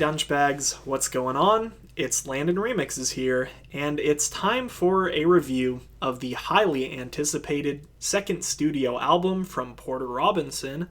Dunchbags, what's going on? It's Landon Remixes here, and it's time for a review of the highly anticipated second studio album from Porter Robinson,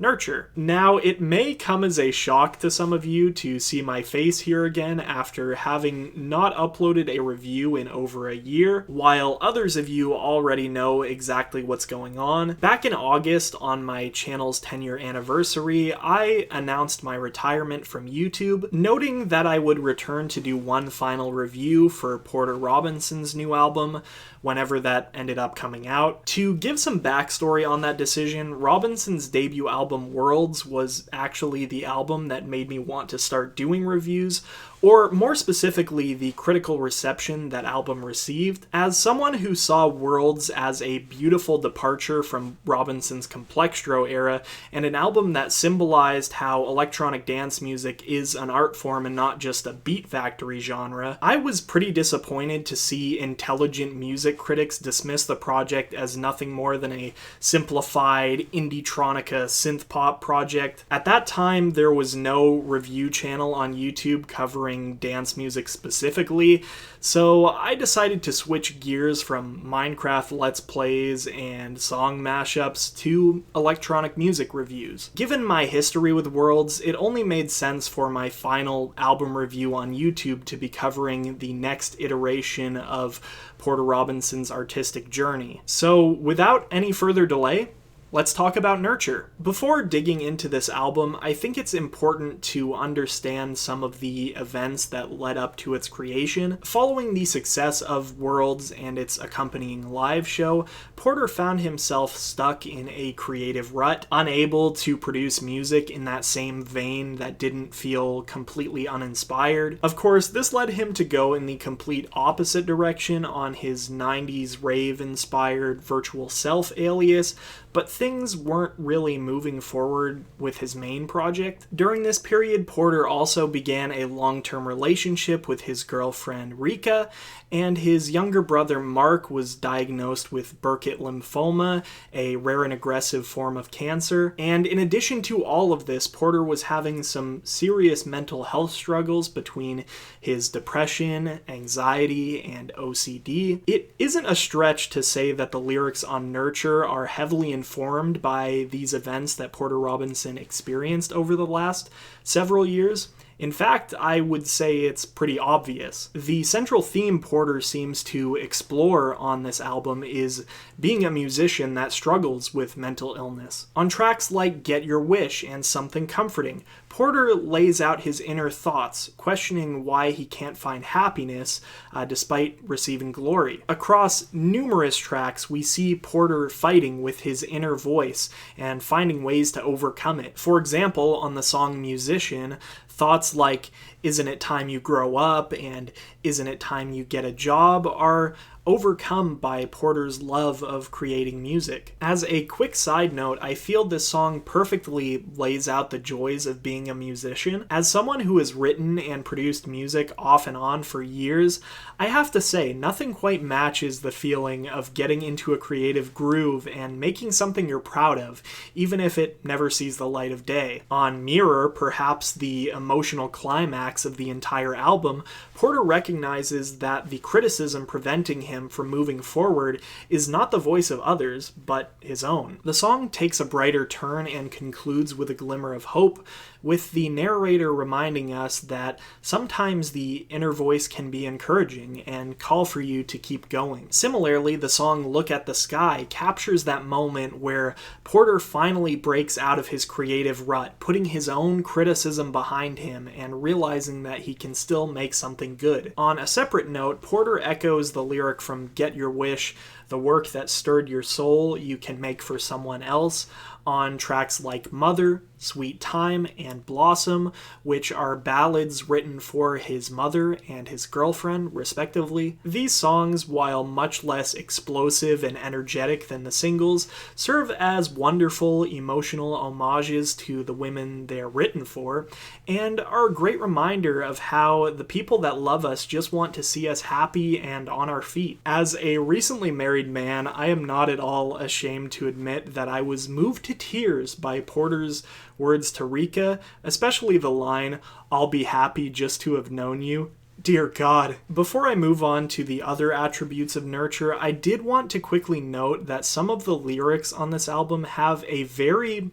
Nurture. Now, it may come as a shock to some of you to see my face here again after having not uploaded a review in over a year, while others of you already know exactly what's going on. Back in August, on my channel's 10-year anniversary, I announced my retirement from YouTube, noting that I would return to do one final review for Porter Robinson's new album, whenever that ended up coming out. To give some backstory on that decision, Robinson's debut album Worlds was actually the album that made me want to start doing reviews, or more specifically, the critical reception that album received. As someone who saw Worlds as a beautiful departure from Robinson's Complextro era, and an album that symbolized how electronic dance music is an art form and not just a beat factory genre, I was pretty disappointed to see intelligent music critics dismiss the project as nothing more than a simplified indie-tronica synth-pop project. At that time, there was no review channel on YouTube covering dance music specifically, so I decided to switch gears from Minecraft Let's Plays and song mashups to electronic music reviews. Given my history with Worlds, it only made sense for my final album review on YouTube to be covering the next iteration of Porter Robinson's artistic journey. So without any further delay, let's talk about Nurture. Before digging into this album, I think it's important to understand some of the events that led up to its creation. Following the success of Worlds and its accompanying live show, Porter found himself stuck in a creative rut, unable to produce music in that same vein that didn't feel completely uninspired. Of course, this led him to go in the complete opposite direction on his 90s rave-inspired Virtual Self alias, but things weren't really moving forward with his main project. During this period, Porter also began a long-term relationship with his girlfriend Rika, and his younger brother Mark was diagnosed with Burkitt lymphoma, a rare and aggressive form of cancer. And in addition to all of this, Porter was having some serious mental health struggles between his depression, anxiety, and OCD. It isn't a stretch to say that the lyrics on Nurture are heavily informed by these events that Porter Robinson experienced over the last several years. In fact, I would say it's pretty obvious. The central theme Porter seems to explore on this album is being a musician that struggles with mental illness. On tracks like Get Your Wish and Something Comforting, Porter lays out his inner thoughts, questioning why he can't find happiness despite receiving glory. Across numerous tracks, we see Porter fighting with his inner voice and finding ways to overcome it. For example, on the song Musician, thoughts like, "Isn't it time you grow up?" and "Isn't it time you get a job?" are overcome by Porter's love of creating music. As a quick side note, I feel this song perfectly lays out the joys of being a musician. As someone who has written and produced music off and on for years, I have to say, nothing quite matches the feeling of getting into a creative groove and making something you're proud of, even if it never sees the light of day. On Mirror, perhaps the emotional climax of the entire album, Porter recognizes that the criticism preventing him from moving forward is not the voice of others, but his own. The song takes a brighter turn and concludes with a glimmer of hope, with the narrator reminding us that sometimes the inner voice can be encouraging and call for you to keep going. Similarly, the song Look at the Sky captures that moment where Porter finally breaks out of his creative rut, putting his own criticism behind him and realizing that he can still make something good. On a separate note, Porter echoes the lyric from Get Your Wish, "The work that stirred your soul, you can make for someone else," on tracks like Mother, Sweet Time, and Blossom, which are ballads written for his mother and his girlfriend, respectively. These songs, while much less explosive and energetic than the singles, serve as wonderful emotional homages to the women they're written for, and are a great reminder of how the people that love us just want to see us happy and on our feet. As a recently married man, I am not at all ashamed to admit that I was moved to tears by Porter's words to Rika, especially the line, "I'll be happy just to have known you." Dear God. Before I move on to the other attributes of Nurture, I did want to quickly note that some of the lyrics on this album have a very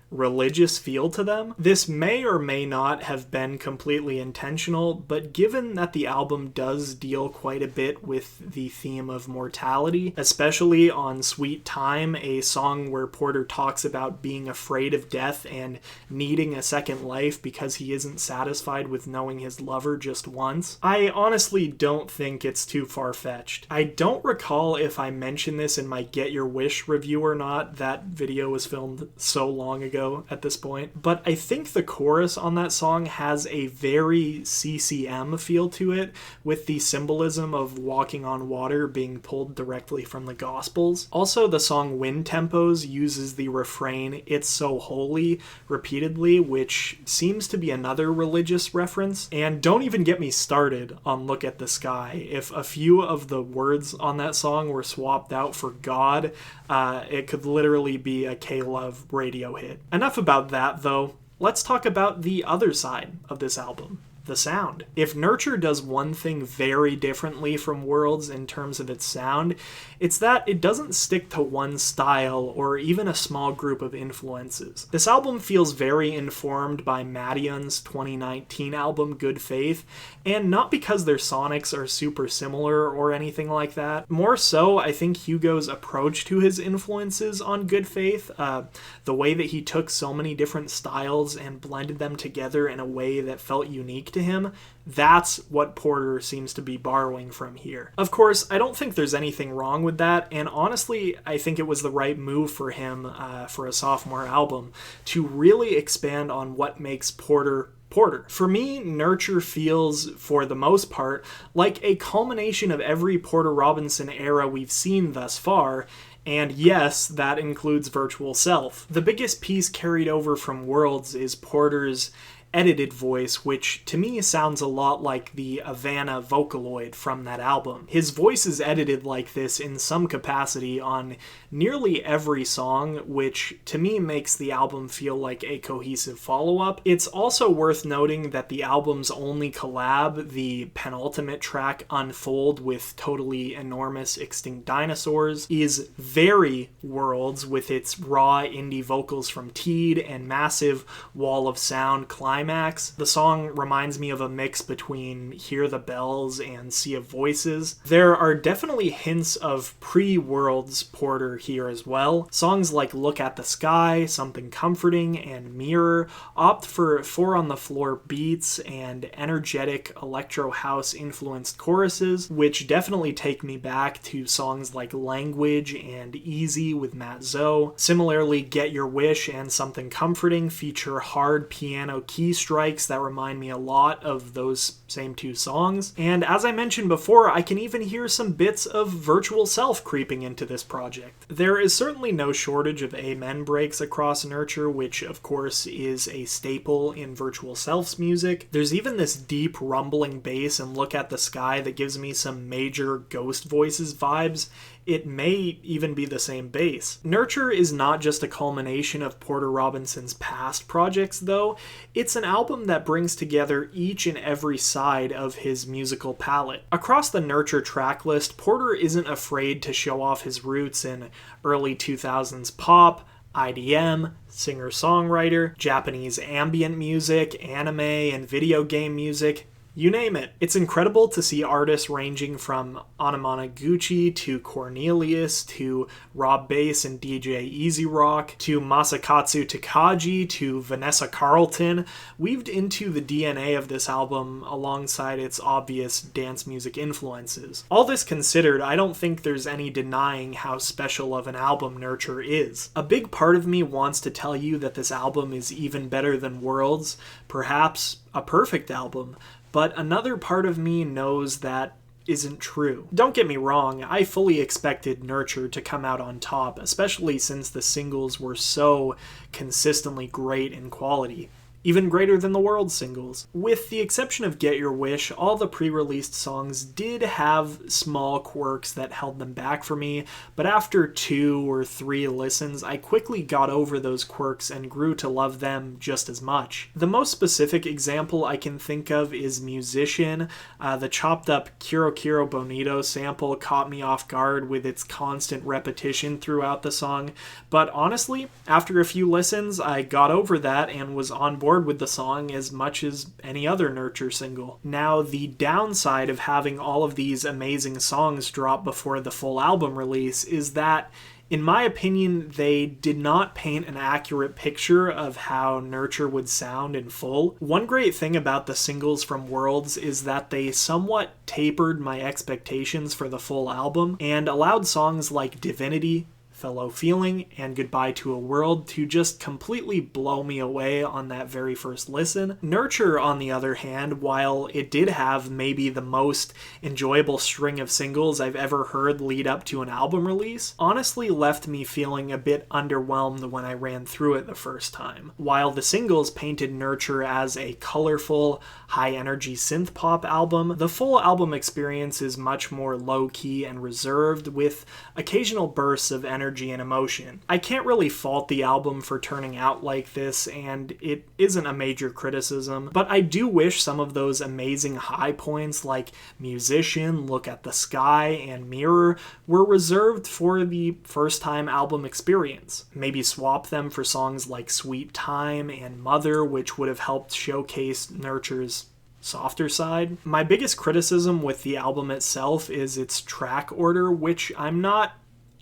religious feel to them. This may or may not have been completely intentional, but given that the album does deal quite a bit with the theme of mortality, especially on Sweet Time, a song where Porter talks about being afraid of death and needing a second life because he isn't satisfied with knowing his lover just once, I honestly don't think it's too far-fetched. I don't recall if I mentioned this in my Get Your Wish review or not. That video was filmed so long ago at this point, but I think the chorus on that song has a very CCM feel to it, with the symbolism of walking on water being pulled directly from the Gospels. Also, the song Wind Tempos uses the refrain "It's so holy" repeatedly, which seems to be another religious reference. And don't even get me started on Look at the Sky. If a few of the words on that song were swapped out for God, it could literally be a K-Love radio hit. Enough about that, though. Let's talk about the other side of this album. The sound. If Nurture does one thing very differently from Worlds in terms of its sound, it's that it doesn't stick to one style or even a small group of influences. This album feels very informed by Madion's 2019 album Good Faith, and not because their sonics are super similar or anything like that. More so, I think Hugo's approach to his influences on Good Faith, the way that he took so many different styles and blended them together in a way that felt unique to him, that's what Porter seems to be borrowing from here. Of course, I don't think there's anything wrong with that, and honestly, I think it was the right move for him for a sophomore album to really expand on what makes Porter Porter. For me, Nurture feels, for the most part, like a culmination of every Porter Robinson era we've seen thus far, and yes, that includes Virtual Self. The biggest piece carried over from Worlds is Porter's edited voice, which to me sounds a lot like the Havana Vocaloid from that album. His voice is edited like this in some capacity on nearly every song, which to me makes the album feel like a cohesive follow-up. It's also worth noting that the album's only collab, the penultimate track Unfold with Totally Enormous Extinct Dinosaurs, is very Worlds with its raw indie vocals from Teed and massive wall of sound climax. The song reminds me of a mix between Hear the Bells and Sea of Voices. There are definitely hints of pre-Worlds Porter here as well. Songs like Look at the Sky, Something Comforting, and Mirror opt for four-on-the-floor beats and energetic electro house influenced choruses, which definitely take me back to songs like Language and Easy with Matt Zoe. Similarly, Get Your Wish and Something Comforting feature hard piano key strikes that remind me a lot of those same two songs. And as I mentioned before, I can even hear some bits of Virtual Self creeping into this project. There is certainly no shortage of amen breaks across Nurture, which of course is a staple in Virtual Self's music. There's even this deep rumbling bass and Look at the Sky that gives me some major Ghost Voices vibes. It may even be the same bass. Nurture is not just a culmination of Porter Robinson's past projects, though. It's an album that brings together each and every side of his musical palette. Across the Nurture tracklist, Porter isn't afraid to show off his roots in early 2000s pop, IDM, singer-songwriter, Japanese ambient music, anime, and video game music. You name it. It's incredible to see artists ranging from Anamanaguchi to Cornelius to Rob Bass and DJ Easy Rock to Masakatsu Takagi to Vanessa Carlton weaved into the DNA of this album alongside its obvious dance music influences. All this considered, I don't think there's any denying how special of an album Nurture is. A big part of me wants to tell you that this album is even better than Worlds, perhaps a perfect album, but another part of me knows that isn't true. Don't get me wrong, I fully expected Nurture to come out on top, especially since the singles were so consistently great in quality. even greater than the World singles. With the exception of Get Your Wish, all the pre-released songs did have small quirks that held them back for me, but after 2 or 3 listens, I quickly got over those quirks and grew to love them just as much. The most specific example I can think of is Musician. The chopped up Quiero Quiero Bonito sample caught me off guard with its constant repetition throughout the song, but honestly, after a few listens, I got over that and was on board with the song as much as any other Nurture single. Now, the downside of having all of these amazing songs drop before the full album release is that, in my opinion, they did not paint an accurate picture of how Nurture would sound in full. One great thing about the singles from Worlds is that they somewhat tapered my expectations for the full album and allowed songs like Divinity, Fellow Feeling, and Goodbye to a World to just completely blow me away on that very first listen. Nurture, on the other hand, while it did have maybe the most enjoyable string of singles I've ever heard lead up to an album release, honestly left me feeling a bit underwhelmed when I ran through it the first time. While the singles painted Nurture as a colorful, high-energy synth-pop album, the full album experience is much more low-key and reserved, with occasional bursts of energy and emotion. I can't really fault the album for turning out like this, and it isn't a major criticism, but I do wish some of those amazing high points like Musician, Look at the Sky, and Mirror were reserved for the first-time album experience. Maybe swap them for songs like Sweet Time and Mother, which would have helped showcase Nurture's softer side. My biggest criticism with the album itself is its track order, which I'm not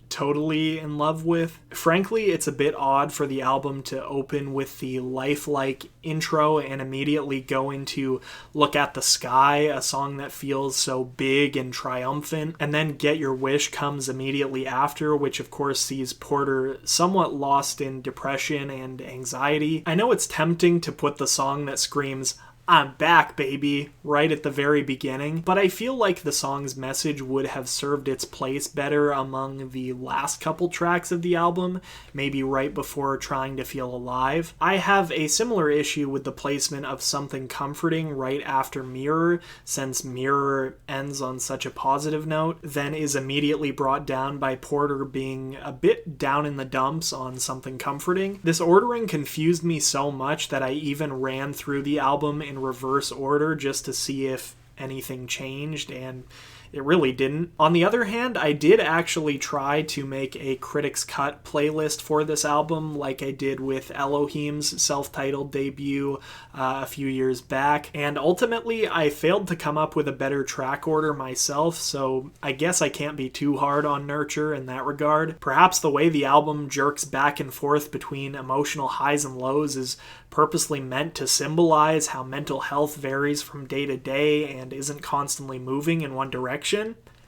totally in love with. Frankly, it's a bit odd for the album to open with the lifelike intro and immediately go into Look at the Sky, a song that feels so big and triumphant, and then Get Your Wish comes immediately after, which of course sees Porter somewhat lost in depression and anxiety. I know it's tempting to put the song that screams, "I'm back, baby," right at the very beginning, but I feel like the song's message would have served its place better among the last couple tracks of the album, maybe right before Trying to Feel Alive. I have a similar issue with the placement of Something Comforting right after Mirror, since Mirror ends on such a positive note, then is immediately brought down by Porter being a bit down in the dumps on Something Comforting. This ordering confused me so much that I even ran through the album in reverse order just to see if anything changed, and it really didn't. On the other hand, I did actually try to make a Critics Cut playlist for this album like I did with Elohim's self-titled debut a few years back, and ultimately I failed to come up with a better track order myself, so I guess I can't be too hard on Nurture in that regard. Perhaps the way the album jerks back and forth between emotional highs and lows is purposely meant to symbolize how mental health varies from day to day and isn't constantly moving in one direction.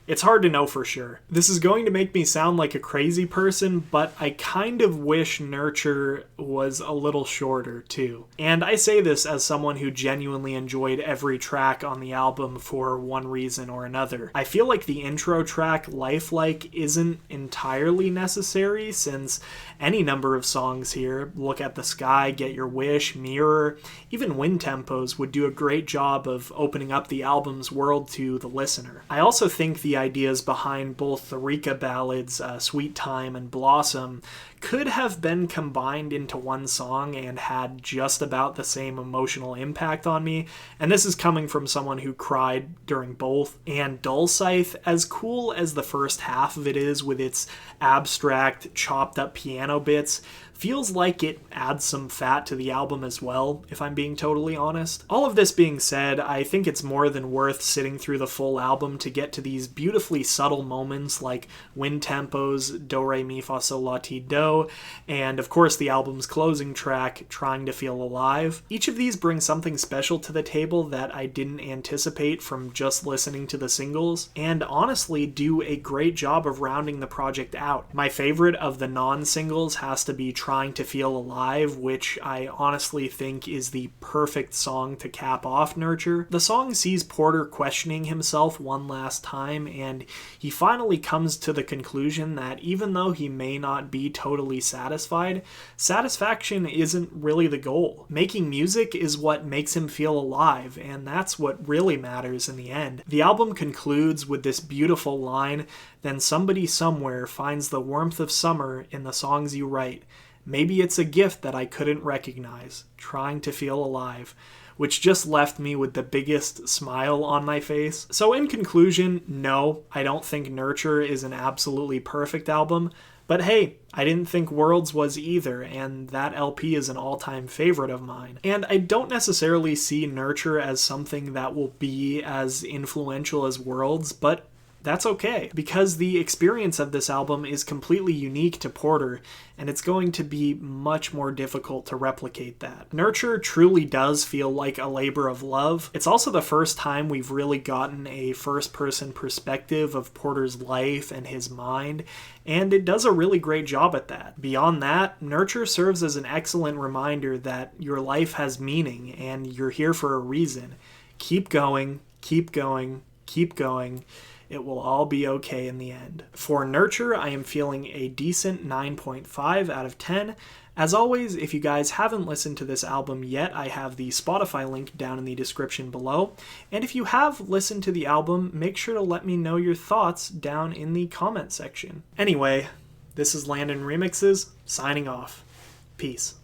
It's hard to know for sure. This is going to make me sound like a crazy person, but I kind of wish Nurture was a little shorter too. And I say this as someone who genuinely enjoyed every track on the album for one reason or another. I feel like the intro track, Lifelike, isn't entirely necessary, since any number of songs here, Look at the Sky, Get Your Wish, Mirror, even Wind Tempos, would do a great job of opening up the album's world to the listener. I also think the ideas behind both the Rika ballads, Sweet Time and Blossom, could have been combined into one song and had just about the same emotional impact on me, and this is coming from someone who cried during both. And Dulcite, as cool as the first half of it is with its abstract, chopped up piano bits, feels like it adds some fat to the album as well, if I'm being totally honest. All of this being said, I think it's more than worth sitting through the full album to get to these beautifully subtle moments like Wind Tempos, Do Re Mi Fa Sol La Ti Do, and of course the album's closing track, Trying to Feel Alive. Each of these brings something special to the table that I didn't anticipate from just listening to the singles, and honestly do a great job of rounding the project out. My favorite of the non-singles has to be Trying to Feel Alive, which I honestly think is the perfect song to cap off Nurture. The song sees Porter questioning himself one last time, and he finally comes to the conclusion that even though he may not be totally satisfied, satisfaction isn't really the goal. Making music is what makes him feel alive, and that's what really matters in the end. The album concludes with this beautiful line, "Then somebody somewhere finds the warmth of summer in the songs you write. Maybe it's a gift that I couldn't recognize, trying to feel alive," which just left me with the biggest smile on my face. So in conclusion, no, I don't think Nurture is an absolutely perfect album, but hey, I didn't think Worlds was either, and that LP is an all-time favorite of mine. And I don't necessarily see Nurture as something that will be as influential as Worlds, but that's okay, because the experience of this album is completely unique to Porter, and it's going to be much more difficult to replicate that. Nurture truly does feel like a labor of love. It's also the first time we've really gotten a first-person perspective of Porter's life and his mind, and it does a really great job at that. Beyond that, Nurture serves as an excellent reminder that your life has meaning, and you're here for a reason. Keep going, keep going, keep going. It will all be okay in the end. For Nurture, I am feeling a decent 9.5 out of 10. As always, if you guys haven't listened to this album yet, I have the Spotify link down in the description below. And if you have listened to the album, make sure to let me know your thoughts down in the comment section. Anyway, this is Landon Remixes, signing off. Peace.